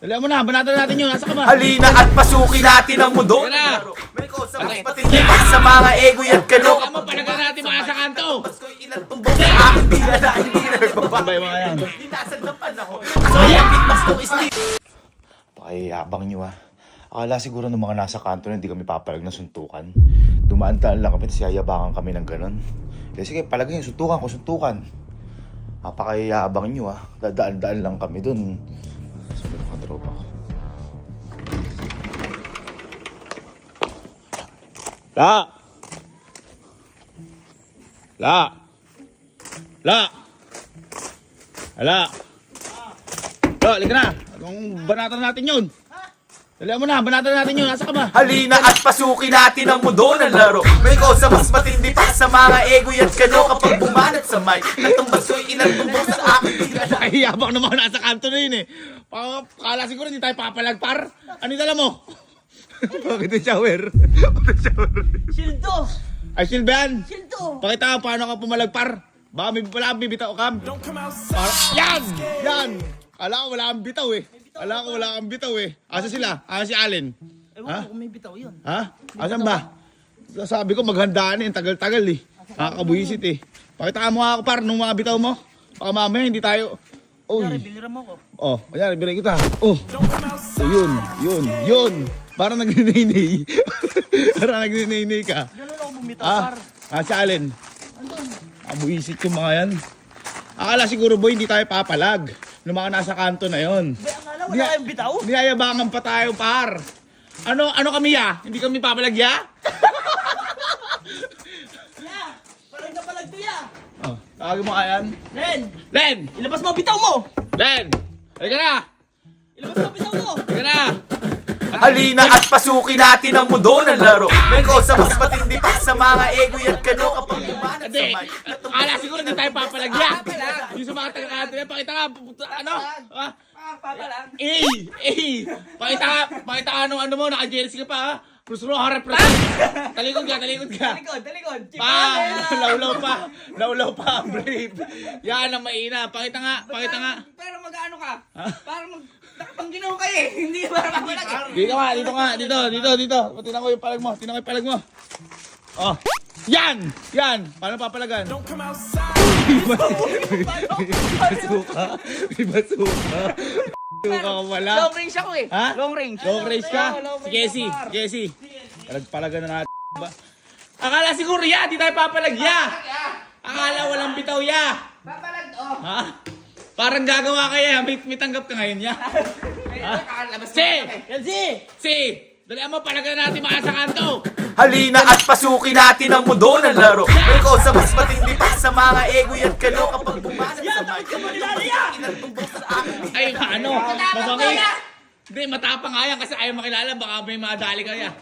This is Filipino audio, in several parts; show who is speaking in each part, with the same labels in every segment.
Speaker 1: Dali mo na, banatan natin yun. Nasa ka ba?
Speaker 2: Halina at pasukin natin ang mundo. May kausap mas matindi pa sa mga egoy at kano.
Speaker 1: Kaya mo, palagan natin mga sa kanto.
Speaker 2: Pasko'y ilang tumbok sa akin. Di na hindi na nagbaba.
Speaker 1: Sabay mga yan.
Speaker 2: Dinasal ng panahon. Sayapit mas kong isli.
Speaker 3: Pakiyabang nyo ah. Akala siguro ng mga nasa kanto na hindi kami papalag na suntukan. Dumaan-daan lang kami, tapos yayabangan kami ng ganun. Eh sige, palagay nyo, suntukan ko, suntukan. Pakiyabang nyo ah. Dadaan-daan lang kami dun. Sabi ng katropa ko. La! La! La! Ala! La, halika na! Anong banatan natin yun? Dali mo na, banatan natin yun. Nasa ka ba?
Speaker 2: Halina at pasukin natin ang mundo ng laro. May kausap mas matindi pa sa mga egoy at kano. Kapag bumanat sa mic, natumbas ko'y ilang tumbok sa akin. Di na
Speaker 1: Kahiyabang naman nasa kanto na yun eh. Kala siguro hindi tayo papalagpar. Ano yung dala mo? Bakit yung shower? Bakit yung shower?
Speaker 4: Sildo!
Speaker 1: Ay, Silvian!
Speaker 4: Sildo!
Speaker 1: Pakita ka paano ka pumalagpar. Baka may wala kang bibitaw, Cam. Yan! Yan! Kala ko wala kang bitaw eh. Kala ko wala kang bitaw eh. Asa sila? Asa si Allen?
Speaker 4: Ewan
Speaker 1: Ha?
Speaker 4: ko kung may bitaw yun.
Speaker 1: Ha? Asan ba? Sabi ko maghandaan eh. Tagal-tagal eh. Nakakabuhisit eh. Pakita ka mo nga ako par nung mga bitaw mo. Baka mamaya hindi tayo...
Speaker 4: Kunyari,
Speaker 1: Uy!
Speaker 4: biliran mo ko.
Speaker 1: Oh, ayan, bilay kita. Oh, yun. Parang nagninay-nay. Parang nagninay-nay ka.
Speaker 4: Ganun ako bumitaw, par.
Speaker 1: Si Allen.
Speaker 4: Andun.
Speaker 1: Abuisit yung mga yan. Akala siguro boy, hindi tayo papalag. Nung mga nasa kanto na yon.
Speaker 4: Be, akala wala kayong bitaw?
Speaker 1: Niyayabangan pa tayo, par. Ano kami ya? Hindi kami papalag ya?
Speaker 4: Ya! Parang ka palag to, ya!
Speaker 1: Oh, tawagin mo kayan.
Speaker 4: Len!
Speaker 1: Len!
Speaker 4: Ilabas mo bitaw mo!
Speaker 1: Len! Halika na!
Speaker 4: Ilabas mo bitaw mo!
Speaker 1: Halika na!
Speaker 2: Halina at pasukin natin ang mundo ng laro. May kausap mas matindi pa sa mga egoy at kano. Kapag bumanat sa
Speaker 1: Hindi!
Speaker 2: mic,
Speaker 1: Akala siguro hindi tayo papalag ya? Yung sa mga taga-kanto, pakita ka, ano? Ah?
Speaker 4: Papalag!
Speaker 1: Pakita ka ano mo, naka-jersey ka pa ha? Cruz harap lang. Talikod ka.
Speaker 4: Talikod!
Speaker 1: Lawlaw pa, brave. Yan ang maina. Pakita nga.
Speaker 4: Pero mag-ano ka? Parang nakapanginaw ka eh! Hindi parang papalag eh!
Speaker 1: Dito nga. Dito. Tingnan ko yung palag mo. Oh. Yan! Paano papalagan? May basuka ka wala.
Speaker 4: Long range ako eh!
Speaker 1: Ha?
Speaker 4: Long range!
Speaker 1: Long range ka?
Speaker 4: Long
Speaker 1: Si
Speaker 4: range, par.
Speaker 1: Jesse. Palagan na natin. Akala siguro ya, di tayo papalag ya. Akala walang bitaw ya.
Speaker 4: Papalag to!
Speaker 1: Ha? Parang gagawa kaya, may tanggap ka ngayon ya. Si! Dali mo, palagan natin mga sa kanto.
Speaker 2: halina at pasukin natin ang mundo ng laro. May kausap mas matindi pa sa mga egoy at kano. Kapag bumanat sa mic, natumbas ko'y ilang tumbok sa akin.
Speaker 1: Ay, ano? Mabangis. Hindi, matapang nga yan kasi ayaw makilala. Baka may madali ka yan.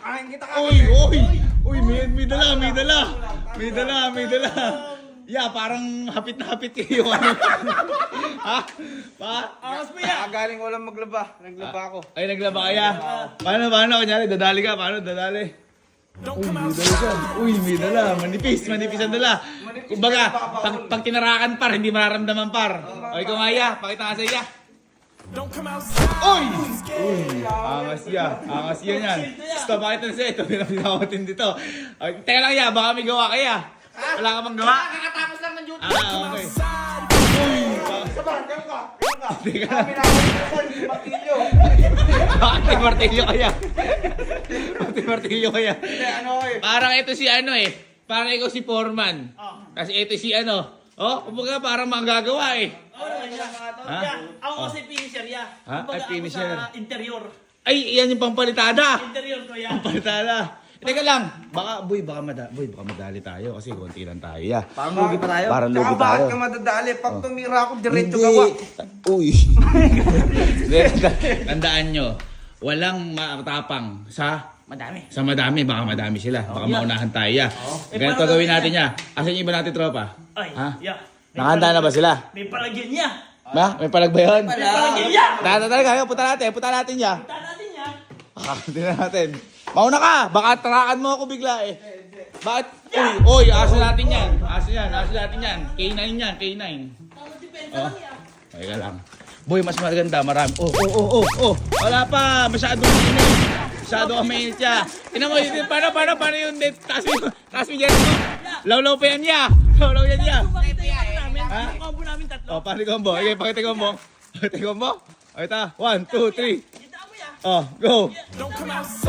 Speaker 1: Uy, may dala. Yeah, parang hapit na hapit kayo. Ano? Ha?
Speaker 4: Angas mo yan!
Speaker 5: Galing walang maglaba. Naglaba ako.
Speaker 1: Ay, naglaba kaya? Paano? Kunyari, dadali ka. Paano? Dadali. Uy, may dala. Manipis ang dala. Kumbaga, pag tinarakan par, hindi mararamdaman par. O, ikaw nga, ya. Pakita nga sa iya. Uy! Angas yan yan. Stop, pakita na siya. Ito, pinapinawatin dito. Teka lang, ya. Baka may gawa kaya. Wala ka bang gawa?
Speaker 4: Kakatapos lang ng duty!
Speaker 1: Okay. Teka lang. Bakit may martilyo kaya?
Speaker 5: Ano eh?
Speaker 1: Parang ito si ano eh. Parang ikaw si foreman. Kasi ito si ano. Oh, kumbaga parang manggagawa eh. Ha?
Speaker 4: Ako kasi finisher, ya.
Speaker 1: Ha?
Speaker 4: Kumbaga
Speaker 1: Ay, finisher.
Speaker 4: ako sa interior.
Speaker 1: Ay, yan yung pampalitada.
Speaker 4: Interior ko, ya.
Speaker 1: Pampalitada. Teka lang. Baka madali tayo kasi konti lang tayo. Yeah.
Speaker 5: Parang lugi pa tayo?
Speaker 1: Parang lugi
Speaker 5: Tsaka bakit
Speaker 1: tayo.
Speaker 5: ka madadali? Pag tumira ako, diretso
Speaker 1: Hindi.
Speaker 5: gawa.
Speaker 1: Uy. Tandaan nyo, walang matapang sa madami. Baka madami sila. Baka maunahan tayo. Yeah. Ganito gawin natin ya. Asan yung iba natin tropa?
Speaker 4: Ay,
Speaker 1: Ha?
Speaker 4: ya.
Speaker 1: Nakahanda na ba sila?
Speaker 4: May palagyan niya.
Speaker 1: Ha? May palag ba yun?
Speaker 4: May palagyan niya.
Speaker 1: Talaga, punta natin ya.
Speaker 4: Punta natin yan.
Speaker 1: Tingnan natin. Mauna ka! Baka tarakan mo ako bigla eh. Bakit? Uy, asa natin yan. Asa natin yan. K9 yan, K9.
Speaker 4: Depensa
Speaker 1: Oh.
Speaker 4: lang yan.
Speaker 1: Teka lang. Boy, mas maganda, marami. Oh. Wala pa, masyadong mainit. Masyado kang mainit siya. Tingnan mo, paano yung date? Taas mo dyan mo. Law pa yan niya. Law yan niya. Ha?
Speaker 4: Combo namin tatlo.
Speaker 1: Oh, paano yung combo? Okay, pakita yung combo. Pakita yung combo. Okay, ta. 1, 2, 3. Oh, go.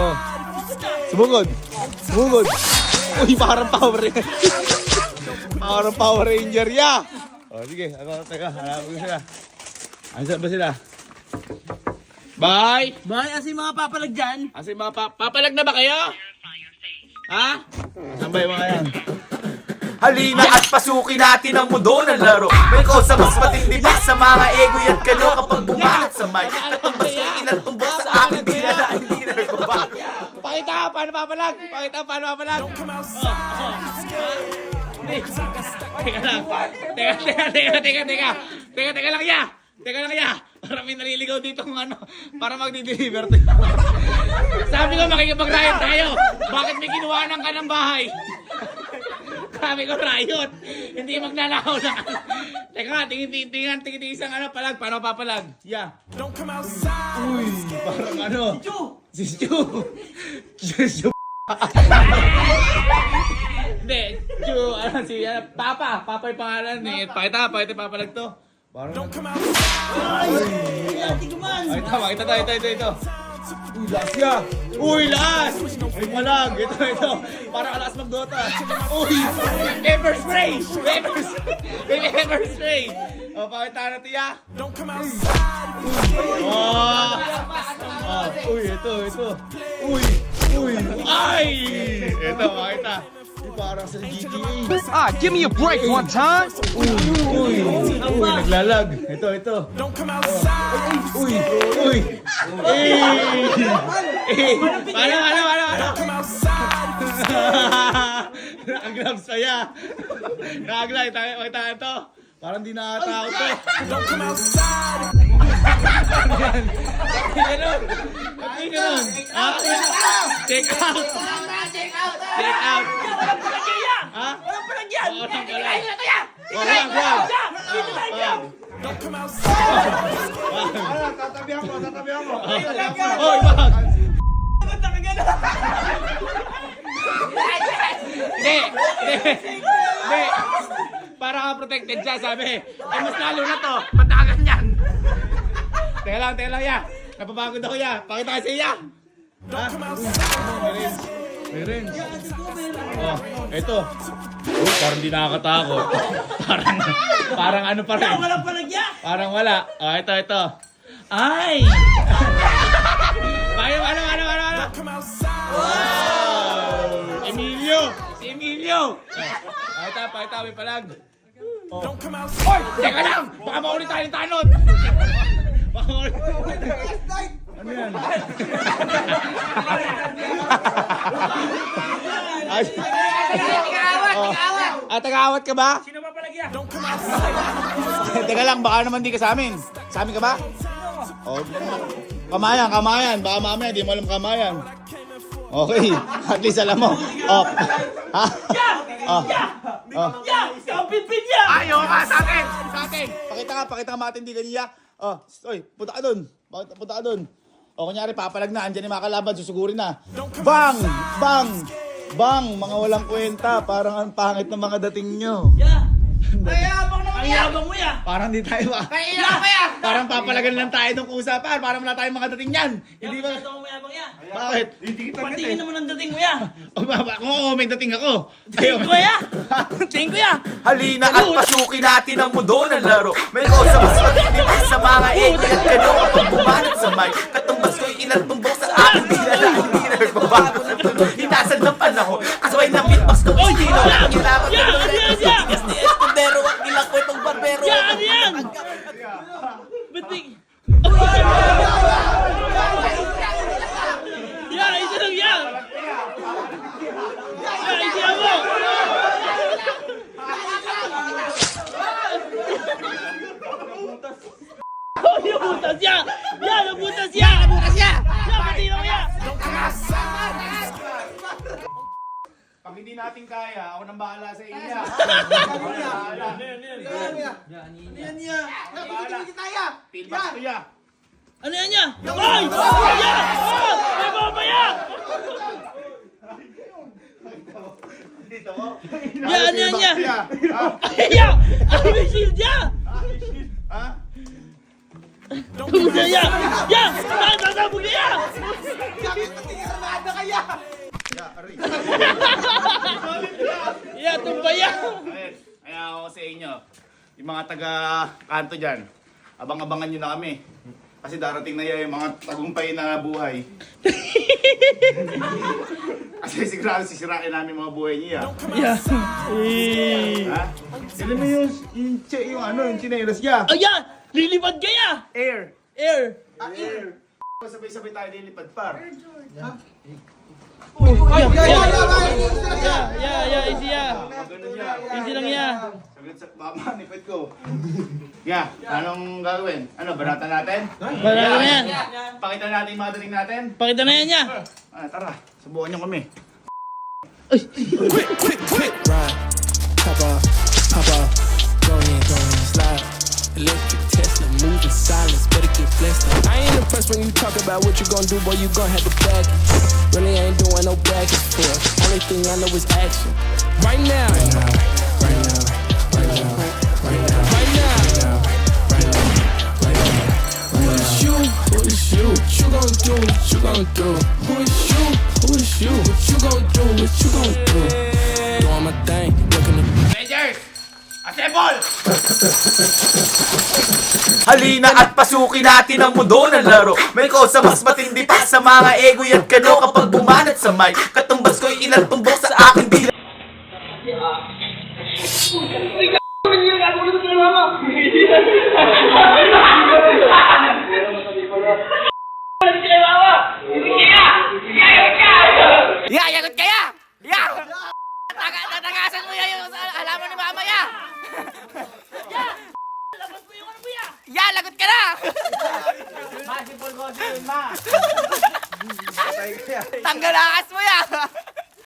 Speaker 1: Oh. Sumugod. Uy, parang Power Ranger. Parang Power Ranger, ya. Oh, sige. Teka, hanapin ko sila. Saan ba sila? Bye!
Speaker 4: Bye, asi mga papalag dyan.
Speaker 1: Kasi mga papalag na ba kayo? Ha? Saan ba yung mga yan?
Speaker 2: Halina at pasukin natin ang mundo ng laro. May kosa mas matindi pa sa mga ego at kano kapag bumanat sa mic. Katambas ko inatumbok sa aking bila na hindi na nagbabago.
Speaker 1: Pakita paano papalag! Teka lang. Teka lang ya! Para may naliligaw dito kung ano. Para magdi-deliver. Sabi ko makikipag-riot tayo. Bakit may kinuhanan ka ng bahay? Sabi ko riot. Hindi magnanakaw na. Teka nga, tingin isang ano palag. Paano papalag? Yeah. Uy, parang ano. Si Stu. Hindi, Stu, Papa yung pangalan eh. Pakita papalag to. Parang ito. Uy, lakas! Ay, malag. Ito. Parang alas mag-Dota. Uy! Pepper spray! Pepper spray! O, pakita natin ya. Uy, ito. Uy! Ay! Ito, pakita. Parang sa GTA.
Speaker 5: Give me a break one time.
Speaker 1: Uy, naglalag. Ito. Uy. Paano? Naka-gloves pa ya. Naka-gloves. Kita ito. Parang di nakatakot to. Hindi ganun. Check out. Ha?
Speaker 4: Walang palagyan!
Speaker 1: Walang
Speaker 4: Kaya
Speaker 1: palag.
Speaker 4: na kaya!
Speaker 1: Wag.
Speaker 4: Dito tayo!
Speaker 5: Tatabihan mo.
Speaker 1: Hoy, wag!
Speaker 4: Maganda ka gano'n!
Speaker 1: Hindi. Para ka protected siya, sabi. Mas lalo na to. Patagan yan. Teka lang, ya. Napapagod ako, ya. Pakita kasi, ya. Ha? May range. Oh, ito. Oh, parang di nakakatakot. parang ano pa rin.
Speaker 4: Walang palagyan!
Speaker 1: Parang wala. Oh, ito. Ay! Ano? Wow! Emilio! Si Emilio! Pakita, may palag. Oh. Hoy! Teka lang! Baka maulit tayo ng tanod! Ano yan? Tagaawat ka ba?
Speaker 4: Sino ba palagyan?
Speaker 1: Teka lang, baka naman di ka sa amin. Sa amin ka ba? Oh, kamayan. Baka mamaya, di mo alam kamayan. Okay, at least alam mo. Oh. Ha?
Speaker 4: Ikaw pinpin niya!
Speaker 1: Ayaw ka sa atin! Pakita ka matindigan niya. Oh, oy, punta ka doon. O kunyari, papalag na, andyan yung mga kalaban, susugurin na. Bang! Mga walang kwenta, parang ang pangit ng mga dating nyo.
Speaker 4: Ang yabang mo ya!
Speaker 1: Parang di tayo Parang papalagan lang tayo ng usapan, parang wala tayong mga dating yan. Hindi ba?
Speaker 4: Ito mo yabang ya!
Speaker 1: Bakit?
Speaker 4: Patingin naman ang dating mo ya!
Speaker 1: Oo, may dating ako.
Speaker 4: Tingin ko ya! Tingin ko ya!
Speaker 2: Halina at pasukin natin ang mundo ng laro. May kosa mas matindi pa sa mga ego at kano kapag bumanat sa mic. Katumbas ko inatumbok sa aking bila na hindi na nagbabago ng tunog. Hinasal ng panahon, kasabay ng beatbox ng estilo. Kailangan ng tigas ni Escudero at ilang kwentong barbero.
Speaker 4: Ano yan? Ba't isa lang yan! Isa mo! Yung butas niya! Yung butas niya!
Speaker 3: hindi natin kaya, ako nang bahala sa inyo.
Speaker 4: Yan niya. Hindi tayo.
Speaker 3: Feedback to ya.
Speaker 1: Ano yan niya? Ay! Babaya! Oh! May babaya!
Speaker 3: Dito mo.
Speaker 1: Yan, yan, yan.
Speaker 3: Ha?
Speaker 1: Ay, ya! Ay, may shield ya!
Speaker 3: Ha?
Speaker 1: Tumusya ya! Ya! Sasabog niya ya!
Speaker 3: Ya, aray.
Speaker 1: Ya, tumbaya!
Speaker 3: Ayun, kaya ako sa inyo, yung mga taga-kanto dyan, abang-abangan nyo na kami. Kasi darating na yan yung mga tagumpay na buhay. Kasi sigurado sisirain namin mga buhay niya.
Speaker 1: Ya! Eh!
Speaker 3: Ha? Sila mo yung ano, yung chinelas niya.
Speaker 1: Oh, ya! Lilipad kaya!
Speaker 3: Air.
Speaker 1: Air!
Speaker 3: Sabay-sabay tayo lilipad par.
Speaker 1: Ya, easy ya!
Speaker 3: Ganun niya.
Speaker 1: Easy lang ya!
Speaker 3: Saglit sa mama, nipad ko. Yeah, anong gagawin? Ano, banatan natin?
Speaker 1: Banatan na yan.
Speaker 3: Pakita natin yung mga dating natin.
Speaker 1: Pakita na yan ya!
Speaker 3: Tara, subukan niyo kami.
Speaker 6: Quick ride, pop off, go in, slide. Electric Tesla, moving silence, better get blessed. I ain't impressed when you talk about what you gon' do, boy, you gon' have to back it. Really ain't doing no back and forth. Only thing I know is action. Right now, right now, right now, right now, right now, right now, right now, right now. Who is you? Who is you? What you gon' do? What you gon' do? Who is you? Who is you? What you gon' do? What you gon' do? Doing my thing, looking at
Speaker 3: Rangers! Assemble!
Speaker 2: Halina at pasukin natin ang mundo ng laro. May kosa mas matindi pa sa mga ego at kano. Kapag bumanat sa mic, katumbas ko'y ilang tumbok sa aking dila. Yayagot kaya! Ya! Tatagasan mo yan yung halaman ni mama ya! Ya, lagot ka na! Tanggal akas mo ya!